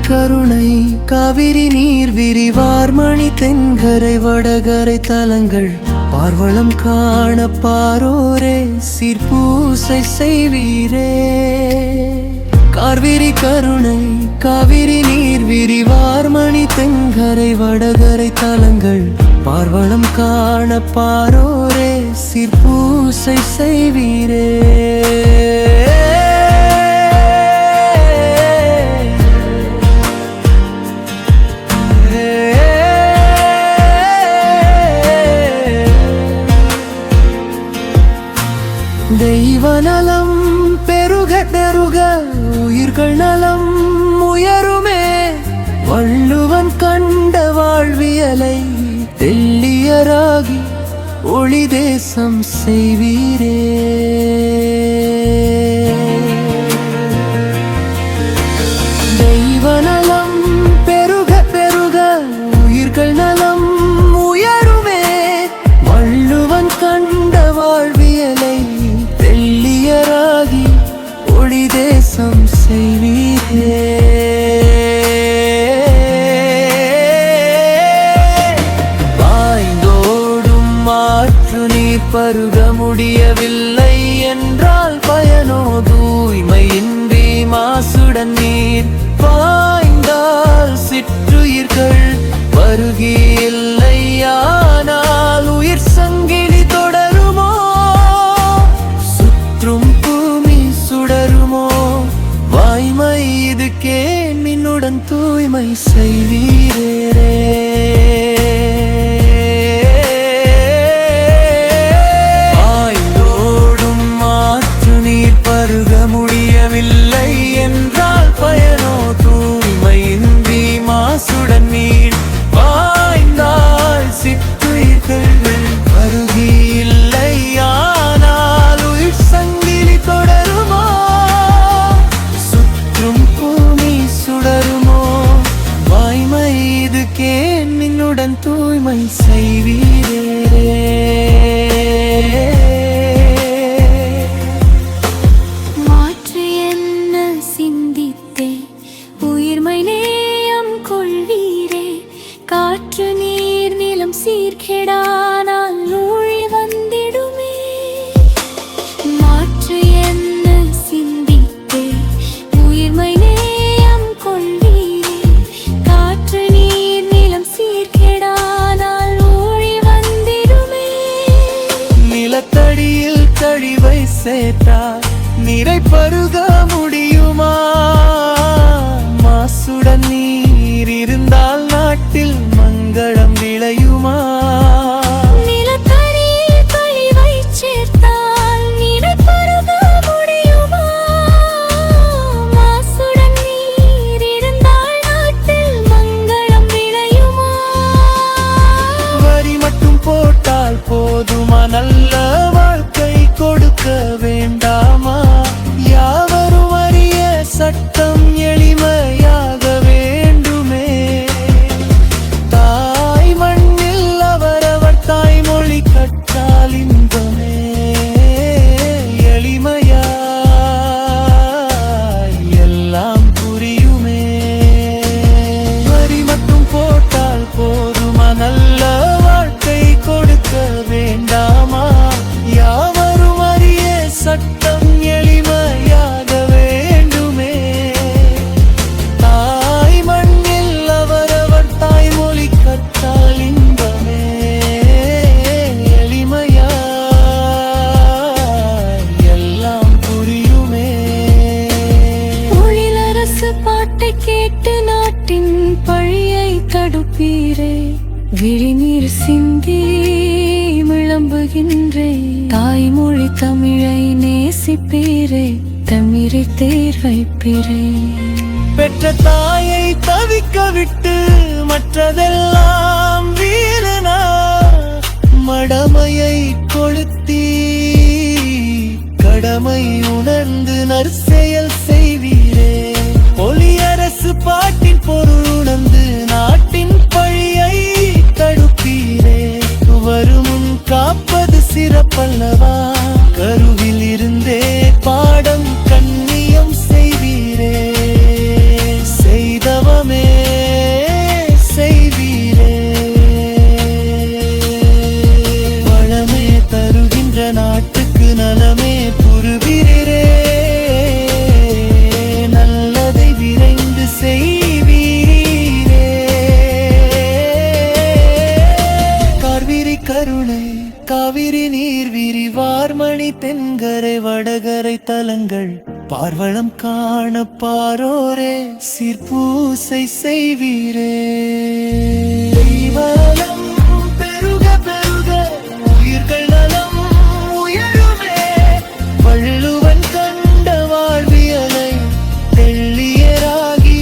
கருணை காவிரி நீர் விரிவார் மணி தென்கரை வடகரை தலங்கள் பார்வளம் காண பாரோரே சீர்பூசை செய்வீரே. காவிரி கருணை காவிரி நீர் விரிவார் மணி தென்கரை வடகரை தலங்கள் பார்வளம் காண பாரோரே சீர்பூசை செய்வீரே. தெய்வ நலம் பெருக பெருக உயிர்கள் நலம் உயருமே. வள்ளுவன் கண்ட வாழ்வியலை தெள்ளியராகி ஒளி தேசம் செய்வீரே. தெய்வ நலம் பெருக பெருக உயிர்கள் நலம் உயருமே. வள்ளுவன் கண்ட வாழ்வியலை தெள்ளியராகி ஒளி தேசம் செய்வீரே. பாய்ந்தோடும் மாற்று நீர் பருக முடியவில்லை என்றால் பயனோ? தூய்மையின்றி மாசுடன் நீர் பாய்ந்தால் சிற்றுயிர்கள் பருகியில்லையானால் உயிர் சங்கிலி தொடருமோ? சுற்றும் பூமி சுடருமோ? வாய்மை இதுக்கே மின்னுடன் தூய்மை செய்வீரே. ஆய்ந்தோடும் மாற்று நீர் பருக முடியவில்லை என்றால் பயனோ? தூய்மையின்றி மாசுடன் நீர் பாய்ந்தால் சிற்றுயிர்கள் பருகியில்லையானால் உயிர் சங்கிலி தொடருமோ? சுற்றும் பூமி சுடருமோ? வாய்மை இதுக்கே மின்னுடன் தூய்மை செய்வீரே. மாற்று என்ன சிந்தித்தே உயிர்மை நேயம் கொள்வீரே. காற்று நீர் நிலம் சீர்கெடானால் ஊழி வந்திடுமே. மாற்று என்ன சிந்தித்தே உயிர்மை நேயம் கொள்வீரே. காற்று நீர் நிலம் சீர்கெடானால் ஊழி வந்திடுமே. நிலத்தடியில் கழிவை சேர்த்தால் நீரை பருக முடியுமா? மாசுடன் நீர் இருந்தால் நாட்டில் மங்களம் விளையுமா? நிலத்தடியில் கழிவை சேர்த்தால் நீரை பருக முடியுமா? மாசுடன் நீர் இருந்தால் நாட்டில் மங்களம் விளையுமா? வரி மட்டும் போட்டால் போதுமா? நல்ல வாழ்க்கை கொடுக்க வேண்டாமா? யாவரும் அறிய சட்டம் எளிமையாக வேண்டுமே. தாய் மண்ணில் அவரவர் தாய்மொழி கற்றால் இன்பமே. எளிமையாய் எல்லாம் புரியுமே. வரி மட்டும் போட்டால் போதுமா? நல்ல வாழ்க்கை கொடுக்க வேண்டாமா? யாவரும் அறிய சட்டம் எளிமையாக வேண்டுமே. தாய் மண்ணில் அவரவர் தாய்மொழி கற்றால் இன்பமே. எளிமையாய் எல்லாம் புரியுமே. ஒளிலரசு பாட்டை கேட்டு நாட்டின் பழியை தடுப்பீரே. விழிநீர் சிந்தி விளம்புகின்றே. தாய்மொழி தமிழை நேசிப்பீரே. தமிழை தேர் வைப்பீரே. பெற்ற தாயை தவிக்க விட்டு மற்றதெல்லாம் வீரனா? மடமையை கொளுத்தி கடமை உணர்ந்து நற்செயல் செய்வீரே. ஒளியரசு பாட்டின் பொருள் உணர்ந்து நாட்டின் பழியை தடுப்பீரே. வருமுன் காப்பது சிறப்பல்லவா? கருவில் இருந்தே பாடம் கண்ணியம் செய்வீரே. செய்தவா நலமே புரிவீரே, நல்லதை விரைந்து செய்வீரே. கார்விரி கருணை காவிரி நீர்விரி வார்மணி தென்கரை வடகரை தலங்கள் பார்வளம் காண பாரோரே சீர்பூசை செய்வீரே. தெய்வலம் பெருக பெருக உயிர்கள் நலம் உயருமே, வள்ளுவன் கண்ட வாழ்வியலை தெள்ளியராகி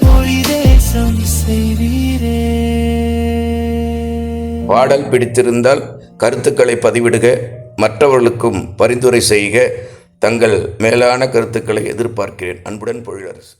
மொழி தேசம் செய்வீரே. பாடல் பிடித்திருந்தால் கருத்துக்களை பதிவிடுக, மற்றவர்களுக்கும் பரிந்துரை செய்க. தங்கள் மேலான கருத்துக்களை எதிர்பார்க்கிறேன். அன்புடன் பொழிலரசு.